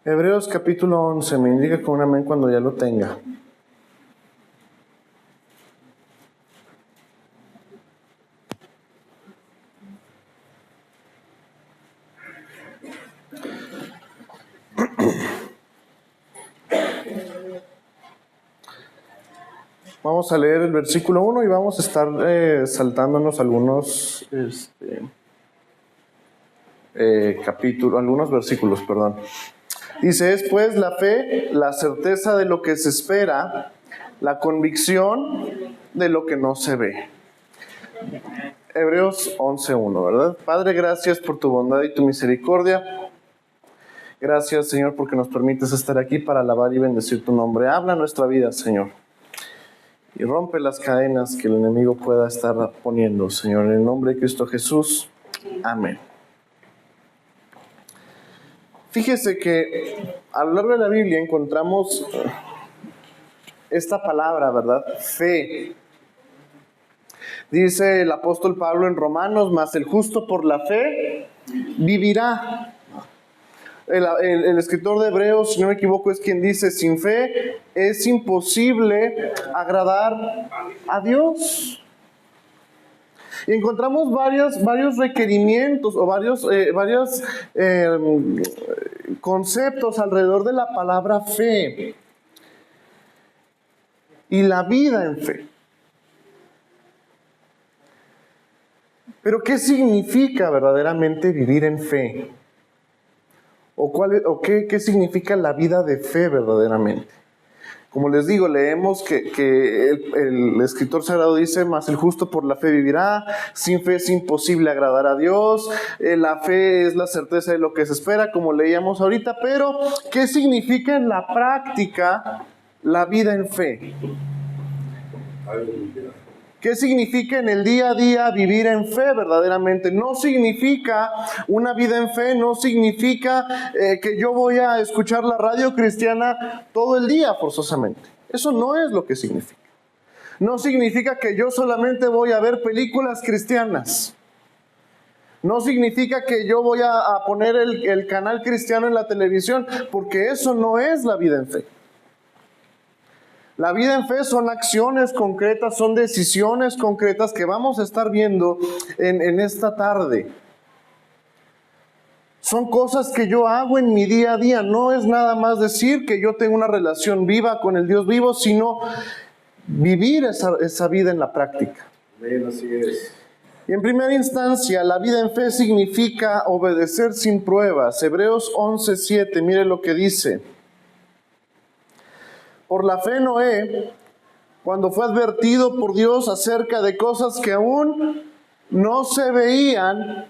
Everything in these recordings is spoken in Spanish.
Hebreos capítulo 11, me indica con un amén cuando ya lo tenga. Vamos a leer el versículo 1 y vamos a estar saltándonos algunos algunos versículos, perdón. Dice, es pues la fe, la certeza de lo que se espera, la convicción de lo que no se ve. Hebreos 11:1, ¿verdad? Padre, gracias por tu bondad y tu misericordia. Gracias, Señor, porque nos permites estar aquí para alabar y bendecir tu nombre. Habla nuestra vida, Señor. Y rompe las cadenas que el enemigo pueda estar poniendo, Señor. En el nombre de Cristo Jesús. Amén. Fíjese que a lo largo de la Biblia encontramos esta palabra, ¿verdad? Fe. Dice el apóstol Pablo en Romanos, mas el justo por la fe vivirá. El escritor de Hebreos, si no me equivoco, es quien dice, sin fe es imposible agradar a Dios. Y encontramos varios requerimientos o varios conceptos alrededor de la palabra fe y la vida en fe. Pero ¿qué significa verdaderamente vivir en fe? ¿Qué significa la vida de fe verdaderamente? Como les digo, leemos que el escritor sagrado dice, mas el justo por la fe vivirá, sin fe es imposible agradar a Dios, la fe es la certeza de lo que se espera, como leíamos ahorita, pero ¿qué significa en la práctica la vida en fe? ¿Qué significa en el día a día vivir en fe verdaderamente? No significa una vida en fe, no significa que yo voy a escuchar la radio cristiana todo el día forzosamente. Eso no es lo que significa. No significa que yo solamente voy a ver películas cristianas. No significa que yo voy a poner el canal cristiano en la televisión, porque eso no es la vida en fe. La vida en fe son acciones concretas, son decisiones concretas que vamos a estar viendo en esta tarde. Son cosas que yo hago en mi día a día. No es nada más decir que yo tengo una relación viva con el Dios vivo, sino vivir esa vida en la práctica. Bien, así es. Y en primera instancia, la vida en fe significa obedecer sin pruebas. Hebreos 11:7, mire lo que dice. Por la fe Noé, cuando fue advertido por Dios acerca de cosas que aún no se veían,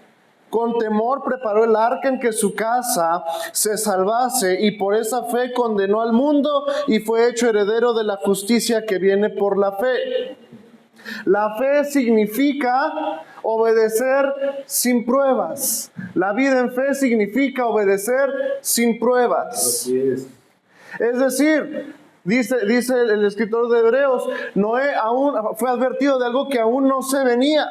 con temor preparó el arca en que su casa se salvase, y por esa fe condenó al mundo y fue hecho heredero de la justicia que viene por la fe. La fe significa obedecer sin pruebas. La vida en fe significa obedecer sin pruebas. Así es. Es decir, dice el escritor de Hebreos, Noé aún fue advertido de algo que aún no se venía.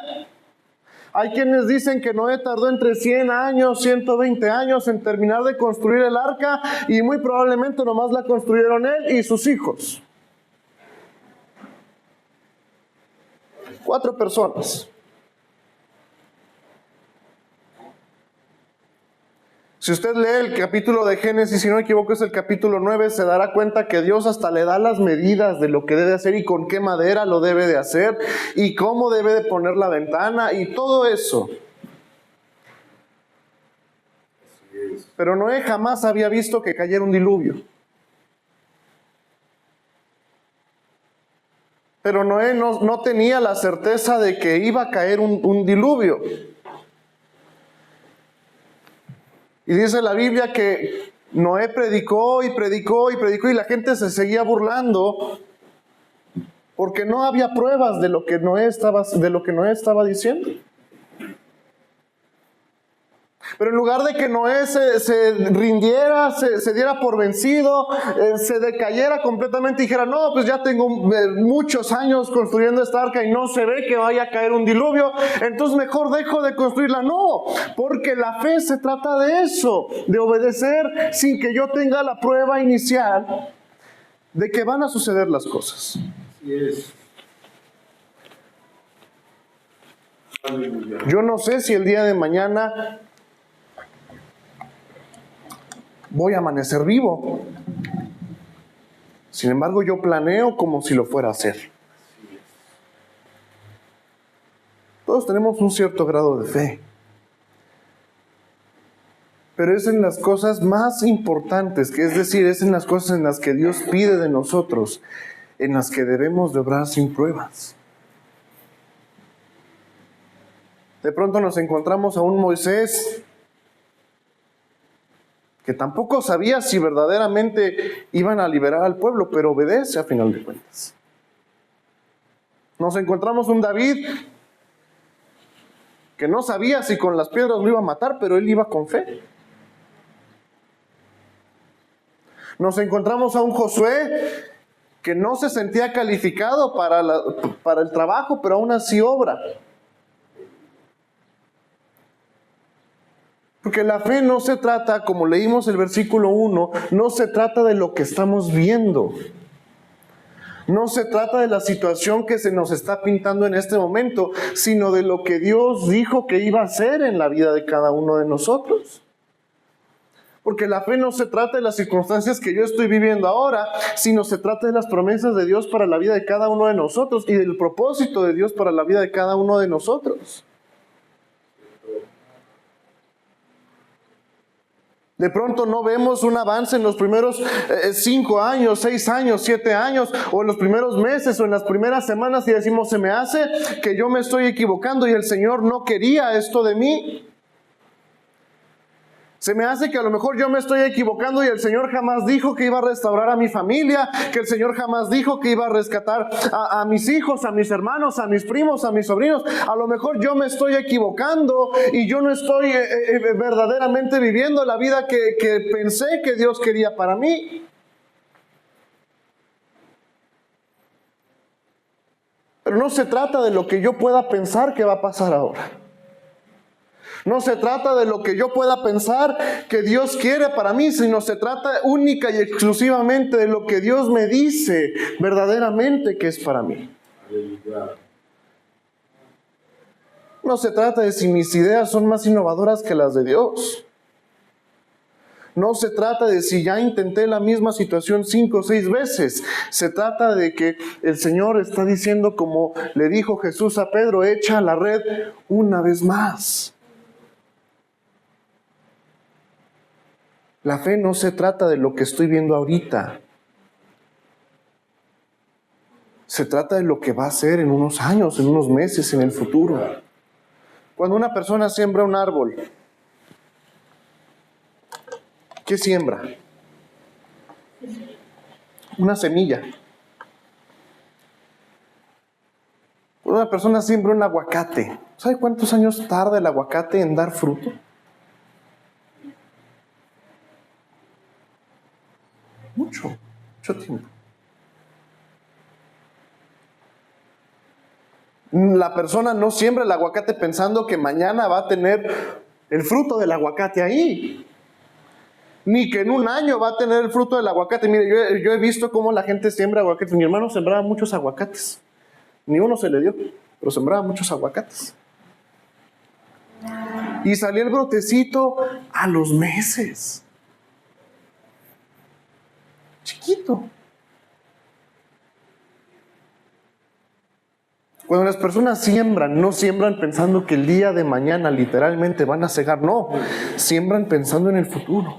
Hay quienes dicen que Noé tardó entre 100 años, 120 años en terminar de construir el arca, y muy probablemente nomás la construyeron él y sus hijos. 4 personas. Si usted lee el capítulo de Génesis, si no me equivoco es el capítulo 9, se dará cuenta que Dios hasta le da las medidas de lo que debe hacer y con qué madera lo debe de hacer y cómo debe de poner la ventana y todo eso. Pero Noé jamás había visto que cayera un diluvio. Pero Noé no tenía la certeza de que iba a caer un diluvio. Y dice la Biblia que Noé predicó y predicó y predicó y la gente se seguía burlando porque no había pruebas de lo que Noé estaba diciendo. Pero en lugar de que Noé se rindiera, se diera por vencido, se decayera completamente y dijera, no, pues ya tengo muchos años construyendo esta arca y no se ve que vaya a caer un diluvio, entonces mejor dejo de construirla. No, porque la fe se trata de eso, de obedecer sin que yo tenga la prueba inicial de que van a suceder las cosas. Así es. Yo no sé si el día de mañana voy a amanecer vivo. Sin embargo, yo planeo como si lo fuera a hacer. Todos tenemos un cierto grado de fe. Pero es en las cosas más importantes, que es decir, es en las cosas en las que Dios pide de nosotros, en las que debemos de obrar sin pruebas. De pronto nos encontramos a un Moisés que tampoco sabía si verdaderamente iban a liberar al pueblo, pero obedece a final de cuentas. Nos encontramos un David que no sabía si con las piedras lo iba a matar, pero él iba con fe. Nos encontramos a un Josué que no se sentía calificado para el trabajo, pero aún así obra. Porque la fe no se trata, como leímos el versículo 1, no se trata de lo que estamos viendo. No se trata de la situación que se nos está pintando en este momento, sino de lo que Dios dijo que iba a hacer en la vida de cada uno de nosotros. Porque la fe no se trata de las circunstancias que yo estoy viviendo ahora, sino se trata de las promesas de Dios para la vida de cada uno de nosotros y del propósito de Dios para la vida de cada uno de nosotros. De pronto no vemos un avance en los primeros 5 años, 6 años, 7 años, o en los primeros meses, o en las primeras semanas, y decimos, se me hace que yo me estoy equivocando y el Señor no quería esto de mí. Se me hace que a lo mejor yo me estoy equivocando y el Señor jamás dijo que iba a restaurar a mi familia, que el Señor jamás dijo que iba a rescatar a mis hijos, a mis hermanos, a mis primos, a mis sobrinos. A lo mejor yo me estoy equivocando y yo no estoy verdaderamente viviendo la vida que pensé que Dios quería para mí. Pero no se trata de lo que yo pueda pensar que va a pasar ahora. No se trata de lo que yo pueda pensar que Dios quiere para mí, sino se trata única y exclusivamente de lo que Dios me dice verdaderamente que es para mí. No se trata de si mis ideas son más innovadoras que las de Dios. No se trata de si ya intenté la misma situación 5 o 6 veces. Se trata de que el Señor está diciendo, como le dijo Jesús a Pedro, echa la red una vez más. La fe no se trata de lo que estoy viendo ahorita. Se trata de lo que va a ser en unos años, en unos meses, en el futuro. Cuando una persona siembra un árbol, ¿qué siembra? Una semilla. Cuando una persona siembra un aguacate, ¿sabe cuántos años tarda el aguacate en dar fruto? Mucho tiempo. La persona no siembra el aguacate pensando que mañana va a tener el fruto del aguacate ahí. Ni que en un año va a tener el fruto del aguacate. Mire, yo he visto cómo la gente siembra aguacates. Mi hermano sembraba muchos aguacates. Ni uno se le dio, pero sembraba muchos aguacates. Y salió el brotecito a los meses. Chiquito. Cuando las personas siembran, no siembran pensando que el día de mañana literalmente van a cegar, no, siembran pensando en el futuro.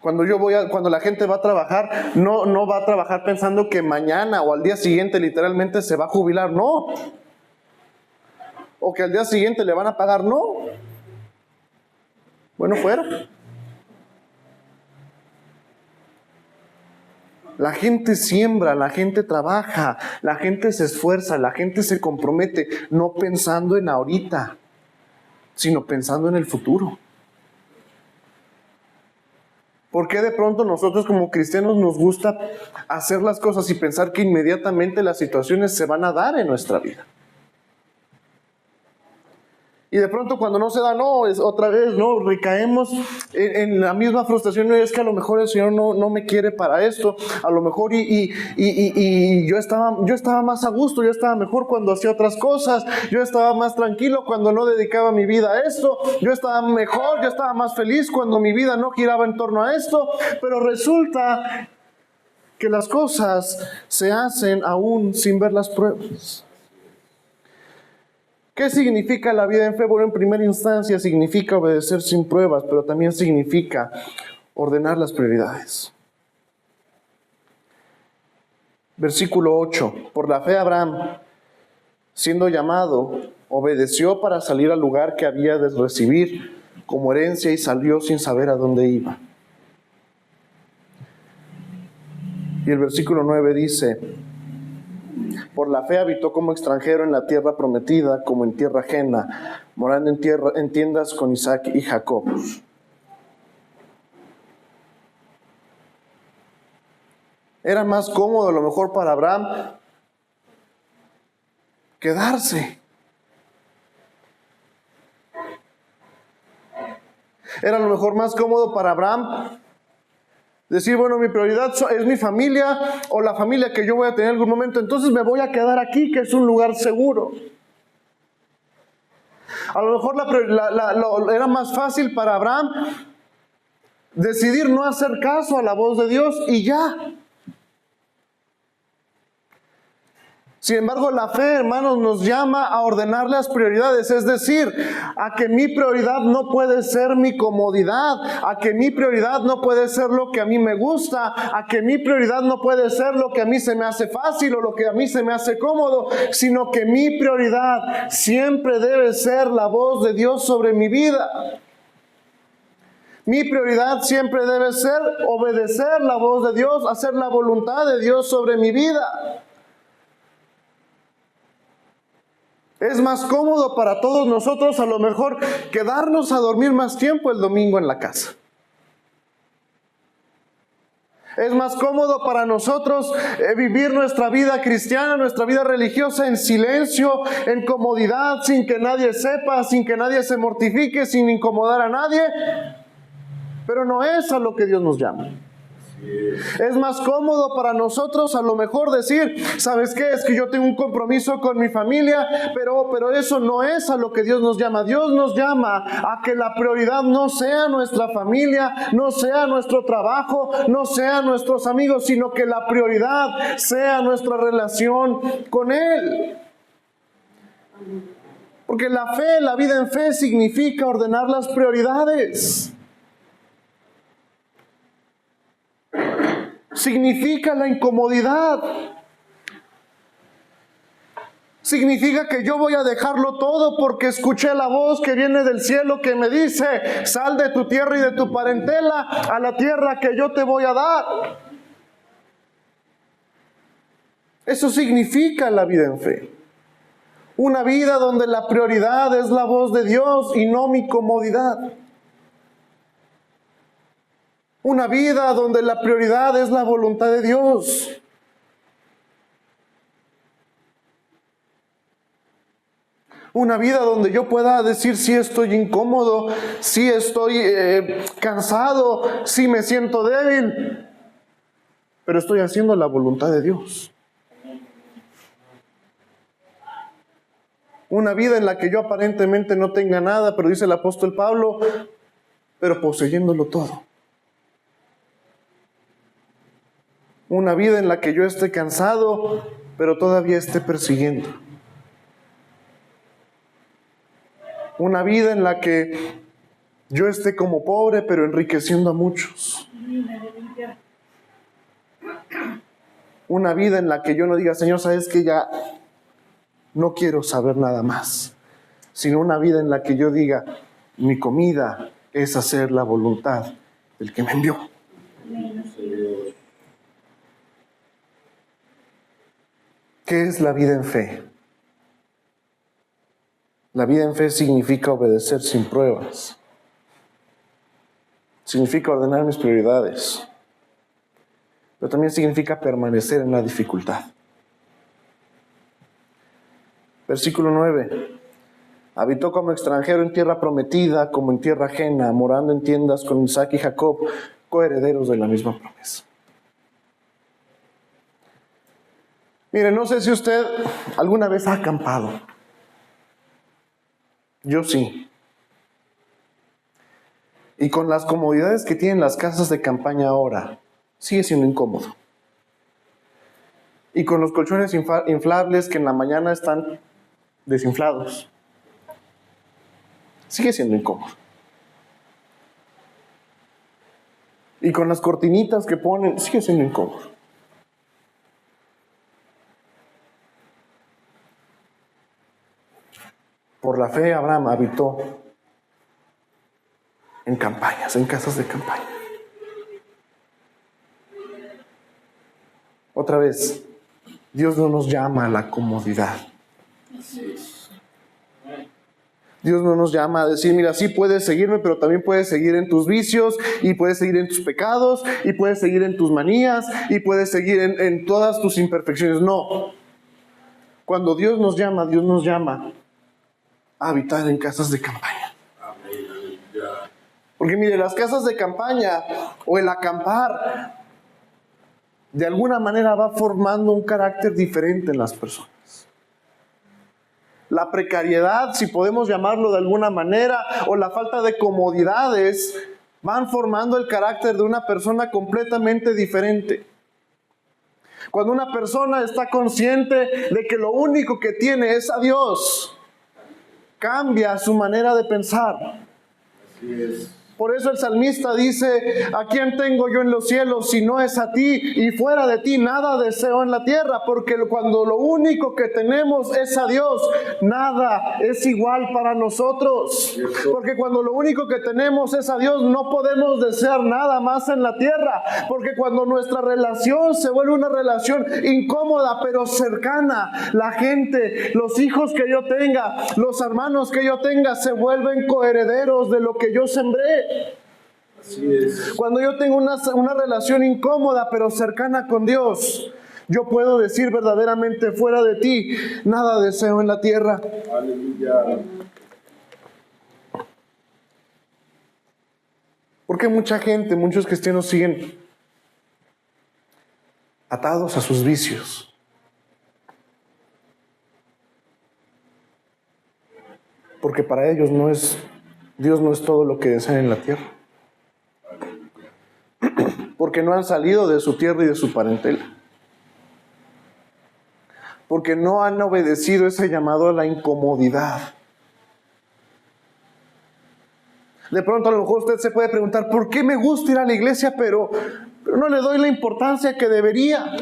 Cuando la gente va a trabajar, no va a trabajar pensando que mañana o al día siguiente literalmente se va a jubilar, no. O que al día siguiente le van a pagar, no. Bueno, fuera. La gente siembra, la gente trabaja, la gente se esfuerza, la gente se compromete, no pensando en ahorita, sino pensando en el futuro. ¿Por qué de pronto nosotros como cristianos nos gusta hacer las cosas y pensar que inmediatamente las situaciones se van a dar en nuestra vida? Y de pronto cuando no se da, no, es otra vez, no, recaemos en la misma frustración. No, es que a lo mejor el Señor no me quiere para esto, a lo mejor y yo estaba más a gusto, yo estaba mejor cuando hacía otras cosas, yo estaba más tranquilo cuando no dedicaba mi vida a esto, yo estaba mejor, yo estaba más feliz cuando mi vida no giraba en torno a esto, pero resulta que las cosas se hacen aún sin ver las pruebas. ¿Qué significa la vida en fe? Bueno, en primera instancia significa obedecer sin pruebas, pero también significa ordenar las prioridades. Versículo 8. Por la fe Abraham, siendo llamado, obedeció para salir al lugar que había de recibir como herencia y salió sin saber a dónde iba. Y el versículo 9 dice: por la fe habitó como extranjero en la tierra prometida, como en tierra ajena, morando en tiendas con Isaac y Jacob. Era más cómodo a lo mejor para Abraham quedarse. Era a lo mejor más cómodo para Abraham decir, bueno, mi prioridad es mi familia o la familia que yo voy a tener en algún momento, entonces me voy a quedar aquí, que es un lugar seguro. A lo mejor era más fácil para Abraham decidir no hacer caso a la voz de Dios y ya. Sin embargo, la fe, hermanos, nos llama a ordenar las prioridades, es decir, a que mi prioridad no puede ser mi comodidad, a que mi prioridad no puede ser lo que a mí me gusta, a que mi prioridad no puede ser lo que a mí se me hace fácil o lo que a mí se me hace cómodo, sino que mi prioridad siempre debe ser la voz de Dios sobre mi vida. Mi prioridad siempre debe ser obedecer la voz de Dios, hacer la voluntad de Dios sobre mi vida. Es más cómodo para todos nosotros a lo mejor quedarnos a dormir más tiempo el domingo en la casa. Es más cómodo para nosotros vivir nuestra vida cristiana, nuestra vida religiosa en silencio, en comodidad, sin que nadie sepa, sin que nadie se mortifique, sin incomodar a nadie. Pero no es a lo que Dios nos llama. Es más cómodo para nosotros a lo mejor decir, ¿sabes qué? Es que yo tengo un compromiso con mi familia, pero eso no es a lo que Dios nos llama. Dios nos llama a que la prioridad no sea nuestra familia, no sea nuestro trabajo, no sea nuestros amigos, sino que la prioridad sea nuestra relación con Él. Porque la fe, la vida en fe significa ordenar las prioridades. Significa la incomodidad. Significa que yo voy a dejarlo todo porque escuché la voz que viene del cielo que me dice, sal de tu tierra y de tu parentela a la tierra que yo te voy a dar. Eso significa la vida en fe. Una vida donde la prioridad es la voz de Dios y no mi comodidad. Una vida donde la prioridad es la voluntad de Dios. Una vida donde yo pueda decir si estoy incómodo, si estoy cansado, si me siento débil, pero estoy haciendo la voluntad de Dios. Una vida en la que yo aparentemente no tenga nada, pero dice el apóstol Pablo, pero poseyéndolo todo. Una vida en la que yo esté cansado, pero todavía esté persiguiendo. Una vida en la que yo esté como pobre, pero enriqueciendo a muchos. Una vida en la que yo no diga, Señor, ¿sabes qué? Ya no quiero saber nada más. Sino una vida en la que yo diga, mi comida es hacer la voluntad del que me envió. ¿Qué es la vida en fe? La vida en fe significa obedecer sin pruebas. Significa ordenar mis prioridades. Pero también significa permanecer en la dificultad. Versículo 9. Habitó como extranjero en tierra prometida, como en tierra ajena, morando en tiendas con Isaac y Jacob, coherederos de la misma promesa. Mire, no sé si usted alguna vez ha acampado. Yo sí. Y con las comodidades que tienen las casas de campaña ahora, sigue siendo incómodo. Y con los colchones inflables que en la mañana están desinflados, sigue siendo incómodo. Y con las cortinitas que ponen, sigue siendo incómodo. Por la fe, Abraham habitó en campañas, en casas de campaña. Otra vez, Dios no nos llama a la comodidad. Dios no nos llama a decir, mira, sí puedes seguirme, pero también puedes seguir en tus vicios, y puedes seguir en tus pecados, y puedes seguir en tus manías, y puedes seguir en todas tus imperfecciones. No. Cuando Dios nos llama a habitar en casas de campaña. Porque mire, las casas de campaña o el acampar de alguna manera va formando un carácter diferente en las personas. La precariedad, si podemos llamarlo de alguna manera, o la falta de comodidades, van formando el carácter de una persona completamente diferente. Cuando una persona está consciente de que lo único que tiene es a Dios, cambia su manera de pensar. Así es. Por eso el salmista dice, ¿a quién tengo yo en los cielos si no es a ti? Y fuera de ti nada deseo en la tierra, porque cuando lo único que tenemos es a Dios, nada es igual para nosotros. Porque cuando lo único que tenemos es a Dios, no podemos desear nada más en la tierra. Porque cuando nuestra relación se vuelve una relación incómoda pero cercana, la gente, los hijos que yo tenga, los hermanos que yo tenga, se vuelven coherederos de lo que yo sembré. Así es. Cuando yo tengo una relación incómoda pero cercana con Dios, yo puedo decir verdaderamente, fuera de ti nada deseo en la tierra. Aleluya. Porque mucha gente, muchos cristianos siguen atados a sus vicios. Porque para ellos Dios no es todo lo que desean en la tierra. Porque no han salido de su tierra y de su parentela. Porque no han obedecido ese llamado a la incomodidad. De pronto a lo mejor usted se puede preguntar, ¿por qué me gusta ir a la iglesia, pero no le doy la importancia que debería?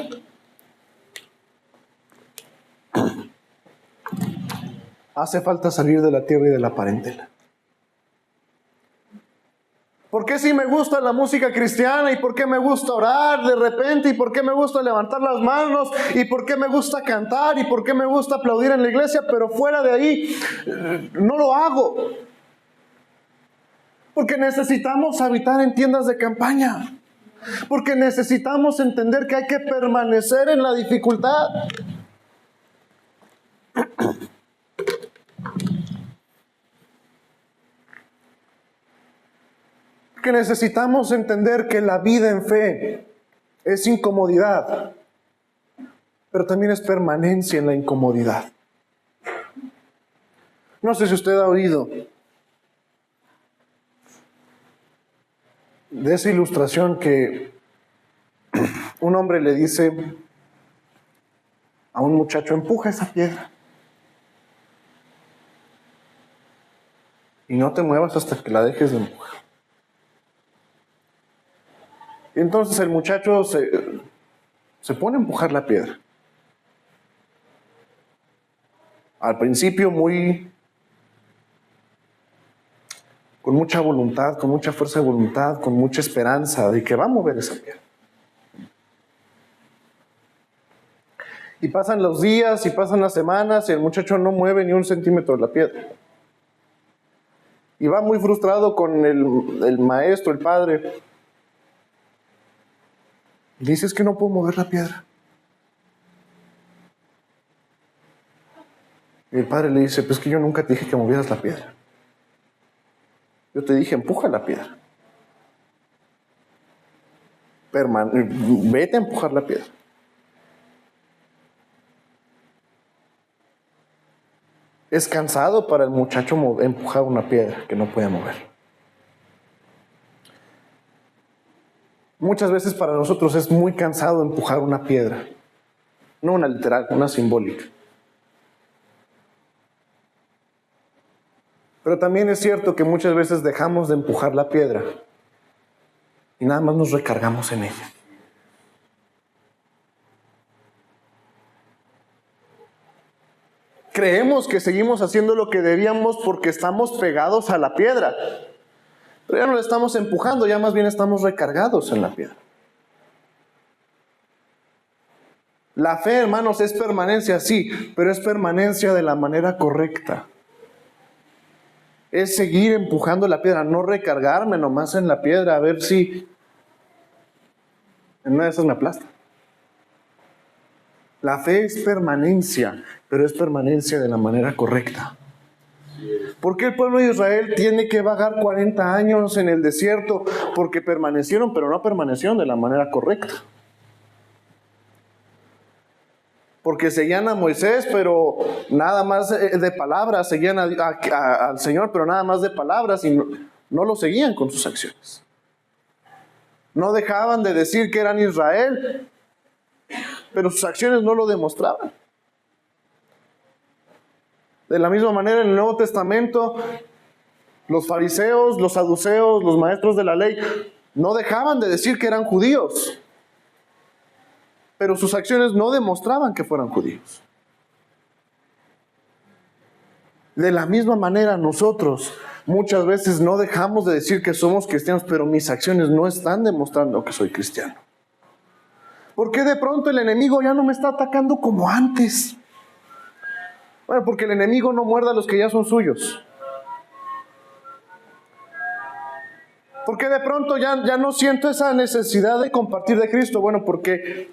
Hace falta salir de la tierra y de la parentela. ¿Por qué si me gusta la música cristiana? ¿Y por qué me gusta orar de repente? ¿Y por qué me gusta levantar las manos? ¿Y por qué me gusta cantar? ¿Y por qué me gusta aplaudir en la iglesia? Pero fuera de ahí no lo hago. Porque necesitamos habitar en tiendas de campaña. Porque necesitamos entender que hay que permanecer en la dificultad. Que necesitamos entender que la vida en fe es incomodidad, pero también es permanencia en la incomodidad. No sé si usted ha oído de esa ilustración que un hombre le dice a un muchacho, empuja esa piedra y no te muevas hasta que la dejes de empujar. Y entonces el muchacho se pone a empujar la piedra. Al principio con mucha voluntad, con mucha fuerza de voluntad, con mucha esperanza de que va a mover esa piedra. Y pasan los días y pasan las semanas y el muchacho no mueve ni un centímetro de la piedra. Y va muy frustrado con el maestro, el padre. Y le dice, es que no puedo mover la piedra. Y el padre le dice, pues que yo nunca te dije que movieras la piedra. Yo te dije, empuja la piedra. Vete a empujar la piedra. Es cansado para el muchacho empujar una piedra que no puede mover. Muchas veces para nosotros es muy cansado empujar una piedra. No una literal, una simbólica. Pero también es cierto que muchas veces dejamos de empujar la piedra y nada más nos recargamos en ella. Creemos que seguimos haciendo lo que debíamos porque estamos pegados a la piedra. Pero ya no la estamos empujando, ya más bien estamos recargados en la piedra. La fe, hermanos, es permanencia, sí, pero es permanencia de la manera correcta. Es seguir empujando la piedra, no recargarme nomás en la piedra a ver si en una de esas me aplasta. La fe es permanencia, pero es permanencia de la manera correcta. ¿Por qué el pueblo de Israel tiene que vagar 40 años en el desierto? Porque permanecieron, pero no permanecieron de la manera correcta. Porque seguían a Moisés, pero nada más de palabras, seguían al Señor, pero nada más de palabras, y no lo seguían con sus acciones. No dejaban de decir que eran Israel, pero sus acciones no lo demostraban. De la misma manera, en el Nuevo Testamento, los fariseos, los saduceos, los maestros de la ley, no dejaban de decir que eran judíos, pero sus acciones no demostraban que fueran judíos. De la misma manera, nosotros muchas veces no dejamos de decir que somos cristianos, pero mis acciones no están demostrando que soy cristiano. ¿Por qué de pronto el enemigo ya no me está atacando como antes? Bueno, porque el enemigo no muerde a los que ya son suyos. ¿Por qué de pronto ya no siento esa necesidad de compartir de Cristo? Bueno, porque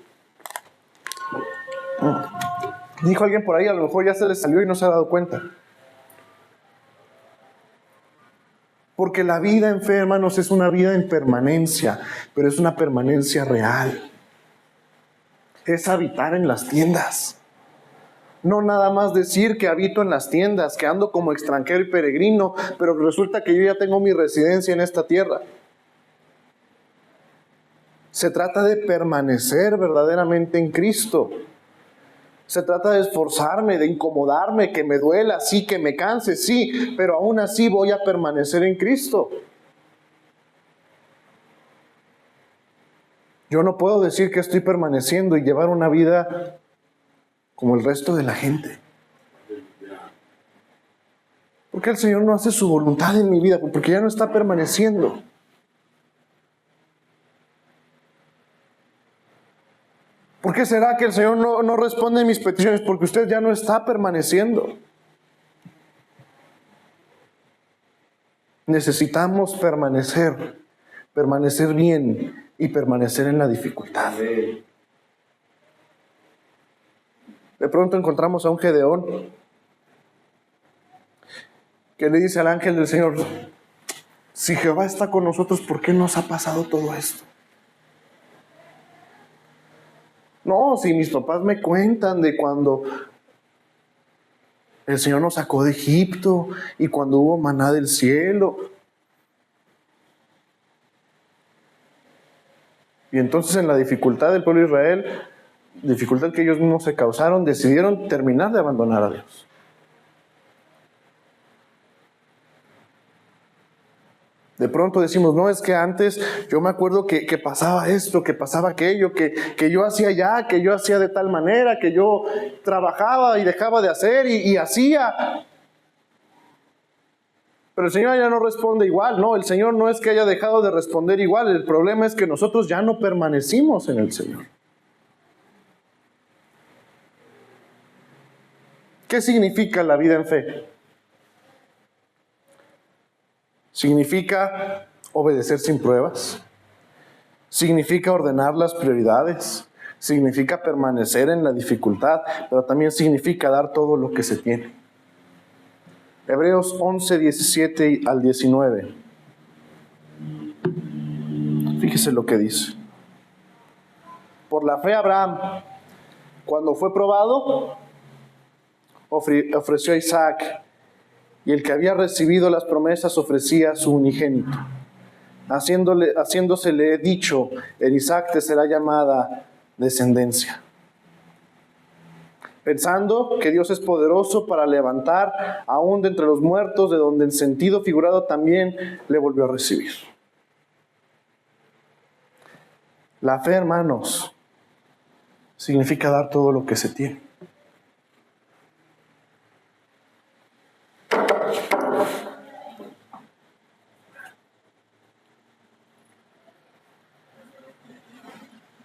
dijo alguien por ahí, a lo mejor ya se le salió y no se ha dado cuenta. Porque la vida en fe, hermanos, es una vida en permanencia, pero es una permanencia real. Es habitar en las tiendas. No nada más decir que habito en las tiendas, que ando como extranjero y peregrino, pero resulta que yo ya tengo mi residencia en esta tierra. Se trata de permanecer verdaderamente en Cristo. Se trata de esforzarme, de incomodarme, que me duela, sí, que me canse, sí, pero aún así voy a permanecer en Cristo. Yo no puedo decir que estoy permaneciendo y llevar una vida como el resto de la gente. Porque el Señor no hace su voluntad en mi vida, porque ya no está permaneciendo. ¿Por qué será que el Señor no responde mis peticiones? Porque usted ya no está permaneciendo. Necesitamos permanecer bien y permanecer en la dificultad. De pronto encontramos a un Gedeón que le dice al ángel del Señor, si Jehová está con nosotros, ¿por qué nos ha pasado todo esto? No, si mis papás me cuentan de cuando el Señor nos sacó de Egipto y cuando hubo maná del cielo. Y entonces en la dificultad del pueblo de Israel, dificultad que ellos mismos se causaron, decidieron terminar de abandonar a Dios. De pronto decimos, no, es que antes yo me acuerdo que pasaba esto, que pasaba aquello, que yo hacía ya, que yo hacía de tal manera, que yo trabajaba y dejaba de hacer y hacía. Pero el Señor ya no responde igual, no, el Señor no es que haya dejado de responder igual, el problema es que nosotros ya no permanecimos en el Señor. ¿Qué significa la vida en fe? Significa obedecer sin pruebas. Significa ordenar las prioridades. Significa permanecer en la dificultad, pero también significa dar todo lo que se tiene. Hebreos 11, 17 al 19. Fíjese lo que dice. Por la fe Abraham, cuando fue probado, ofreció a Isaac, y el que había recibido las promesas ofrecía a su unigénito, haciéndosele dicho: en Isaac te será llamada descendencia. Pensando que Dios es poderoso para levantar aún de entre los muertos, de donde en sentido figurado también le volvió a recibir. La fe, hermanos, significa dar todo lo que se tiene.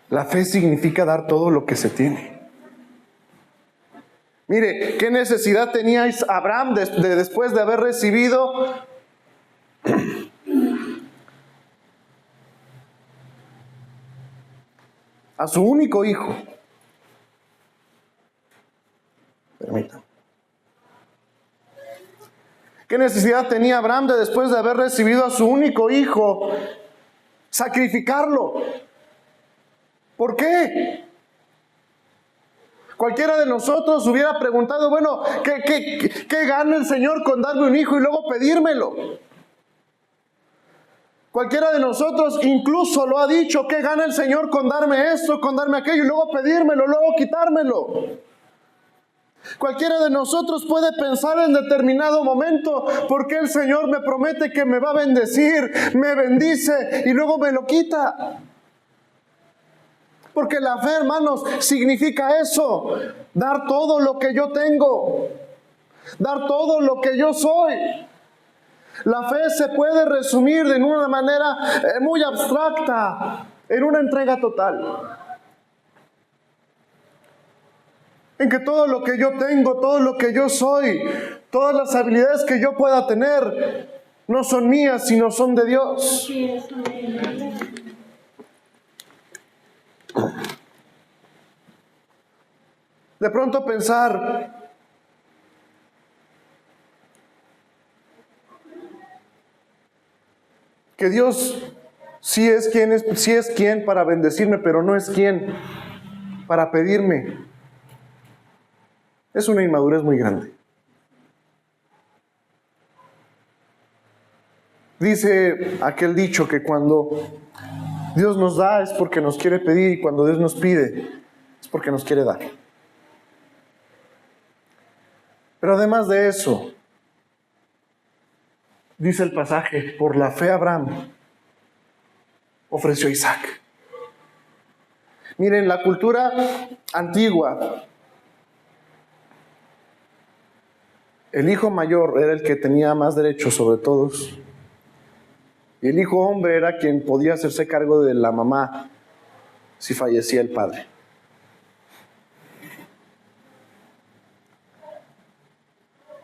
La fe significa dar todo lo que se tiene. Mire, ¿qué necesidad tenía Abraham después de haber recibido a su único hijo? Permítanme. ¿Qué necesidad tenía Abraham después de haber recibido a su único hijo sacrificarlo? ¿Por qué? Cualquiera de nosotros hubiera preguntado, bueno, ¿qué gana el Señor con darme un hijo y luego pedírmelo? Cualquiera de nosotros incluso lo ha dicho: ¿qué gana el Señor con darme esto, con darme aquello y luego pedírmelo, luego quitármelo? Cualquiera de nosotros puede pensar en determinado momento: ¿por qué el Señor me promete que me va a bendecir, me bendice y luego me lo quita? Porque la fe, hermanos, significa eso: dar todo lo que yo tengo, dar todo lo que yo soy. La fe se puede resumir de una manera muy abstracta en una entrega total. En que todo lo que yo tengo, todo lo que yo soy, todas las habilidades que yo pueda tener, no son mías, sino son de Dios. De pronto pensar: que Dios sí es quien para bendecirme, pero no es quien para pedirme, es una inmadurez muy grande. Dice aquel dicho que cuando Dios nos da es porque nos quiere pedir, y cuando Dios nos pide es porque nos quiere dar. Pero además de eso, dice el pasaje: por la fe Abraham ofreció a Isaac. Miren, la cultura antigua, el hijo mayor era el que tenía más derechos sobre todos, y el hijo hombre era quien podía hacerse cargo de la mamá si fallecía el padre.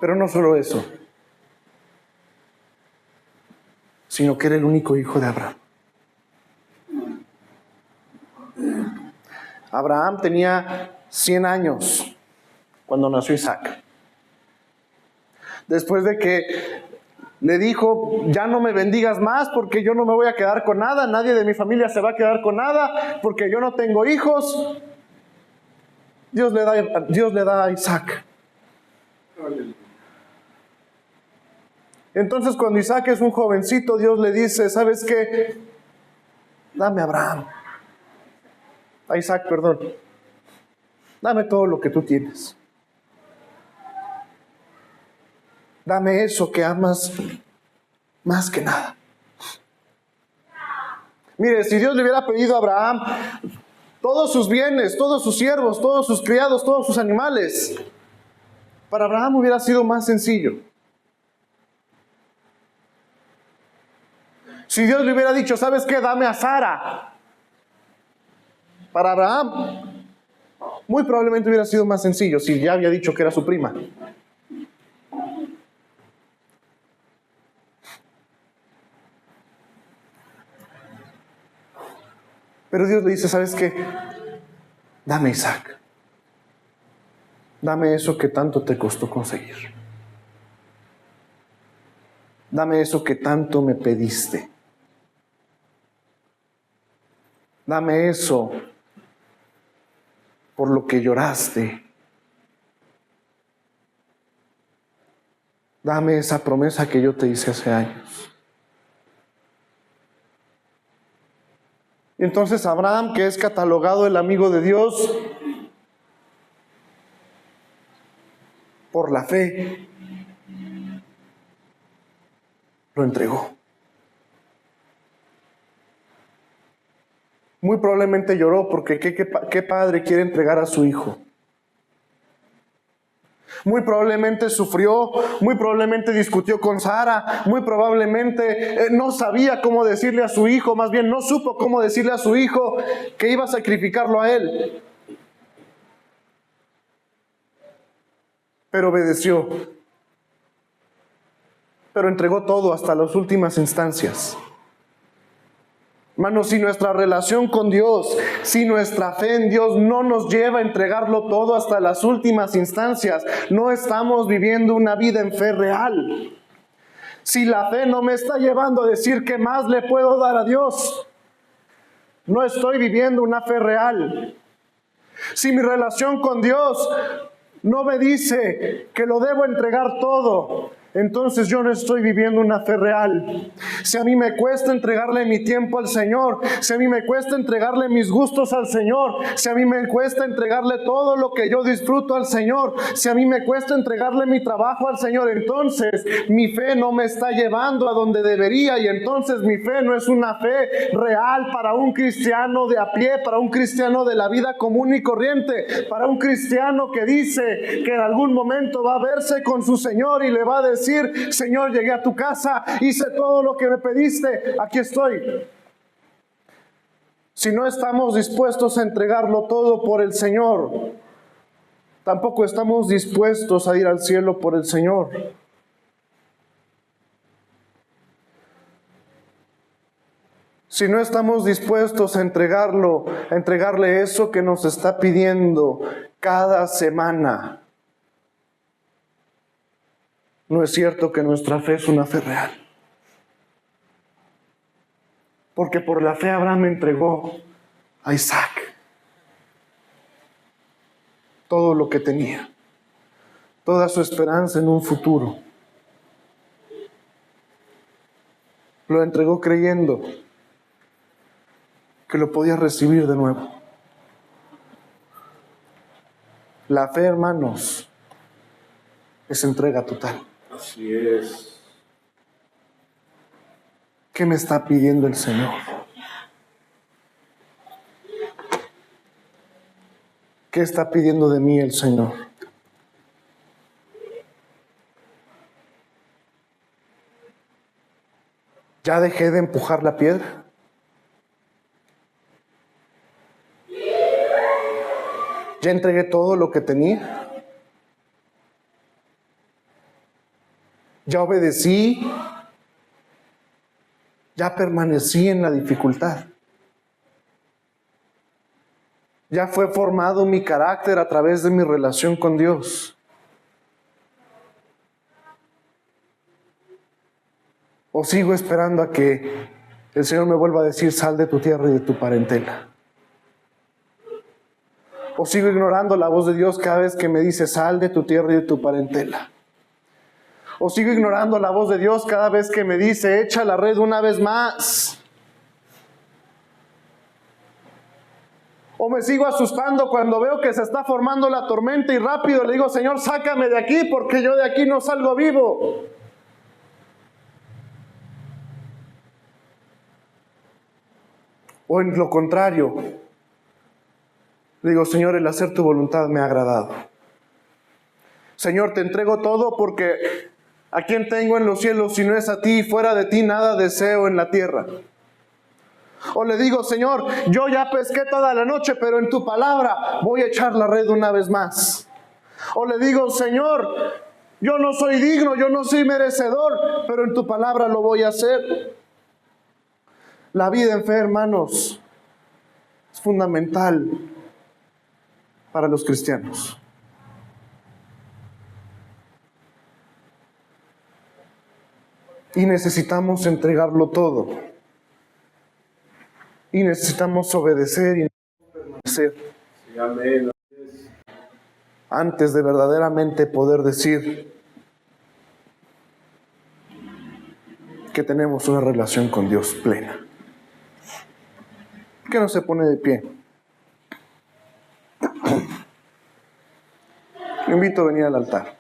Pero no solo eso, sino que era el único hijo de Abraham. Abraham tenía 100 años cuando nació Isaac. Después de que le dijo: ya no me bendigas más porque yo no me voy a quedar con nada, nadie de mi familia se va a quedar con nada porque yo no tengo hijos, Dios le da a Isaac. Entonces, cuando Isaac es un jovencito, Dios le dice: ¿sabes qué? Dame a Abraham. A Isaac, perdón. Dame todo lo que tú tienes. Dame eso que amas más que nada. Mire, si Dios le hubiera pedido a Abraham todos sus bienes, todos sus siervos, todos sus criados, todos sus animales, para Abraham hubiera sido más sencillo. Si Dios le hubiera dicho: ¿sabes qué? Dame a Sara. Para Abraham Muy probablemente hubiera sido más sencillo si ya había dicho que era su prima. Pero Dios le dice, ¿sabes qué? Dame Isaac. Dame eso que tanto te costó conseguir. Dame eso que tanto me pediste. Dame eso por lo que lloraste. Dame esa promesa que yo te hice hace años. Y entonces Abraham, que es catalogado el amigo de Dios, por la fe, lo entregó. Muy probablemente lloró porque ¿qué padre quiere entregar a su hijo? Muy probablemente sufrió, muy probablemente discutió con Sara, muy probablemente no sabía cómo decirle a su hijo, más bien no supo cómo decirle a su hijo que iba a sacrificarlo a él. Pero obedeció, pero entregó todo hasta las últimas instancias. Hermanos, si nuestra relación con Dios, si nuestra fe en Dios no nos lleva a entregarlo todo hasta las últimas instancias, no estamos viviendo una vida en fe real. Si la fe no me está llevando a decir qué más le puedo dar a Dios, no estoy viviendo una fe real. Si mi relación con Dios no me dice que lo debo entregar todo, entonces yo no estoy viviendo una fe real. Si a mí me cuesta entregarle mi tiempo al Señor, si a mí me cuesta entregarle mis gustos al Señor, si a mí me cuesta entregarle todo lo que yo disfruto al Señor, si a mí me cuesta entregarle mi trabajo al Señor, entonces mi fe no me está llevando a donde debería, y entonces mi fe no es una fe real para un cristiano de a pie, para un cristiano de la vida común y corriente, para un cristiano que dice que en algún momento va a verse con su Señor y le va a decir: Señor, llegué a tu casa, hice todo lo que me pediste, aquí estoy. Si no estamos dispuestos a entregarlo todo por el Señor, tampoco estamos dispuestos a ir al cielo por el Señor. Si no estamos dispuestos a entregarle eso que nos está pidiendo cada semana, no es cierto que nuestra fe es una fe real. Porque por la fe Abraham entregó a Isaac todo lo que tenía, toda su esperanza en un futuro. Lo entregó creyendo que lo podía recibir de nuevo. La fe, hermanos, es entrega total. Así es. ¿Qué me está pidiendo el Señor? ¿Qué está pidiendo de mí el Señor? ¿Ya dejé de empujar la piedra? ¿Ya entregué todo lo que tenía? ¿Ya obedecí? ¿Ya permanecí en la dificultad? ¿Ya fue formado mi carácter a través de mi relación con Dios? ¿O sigo esperando a que el Señor me vuelva a decir: sal de tu tierra y de tu parentela? ¿O sigo ignorando la voz de Dios cada vez que me dice: sal de tu tierra y de tu parentela? ¿O sigo ignorando la voz de Dios cada vez que me dice: echa la red una vez más? ¿O me sigo asustando cuando veo que se está formando la tormenta y rápido le digo: Señor, sácame de aquí porque yo de aquí no salgo vivo? O en lo contrario, le digo: Señor, el hacer tu voluntad me ha agradado. Señor, te entrego todo porque ¿a quién tengo en los cielos si no es a ti? Fuera de ti nada deseo en la tierra. O le digo, Señor, yo ya pesqué toda la noche, pero en tu palabra voy a echar la red una vez más. O le digo, Señor, yo no soy digno, yo no soy merecedor, pero en tu palabra lo voy a hacer. La vida en fe, hermanos, es fundamental para los cristianos. Y necesitamos entregarlo todo. Y necesitamos obedecer y permanecer. Sí, amén. Antes de verdaderamente poder decir que tenemos una relación con Dios plena. ¿Por qué no se pone de pie? Lo invito a venir al altar.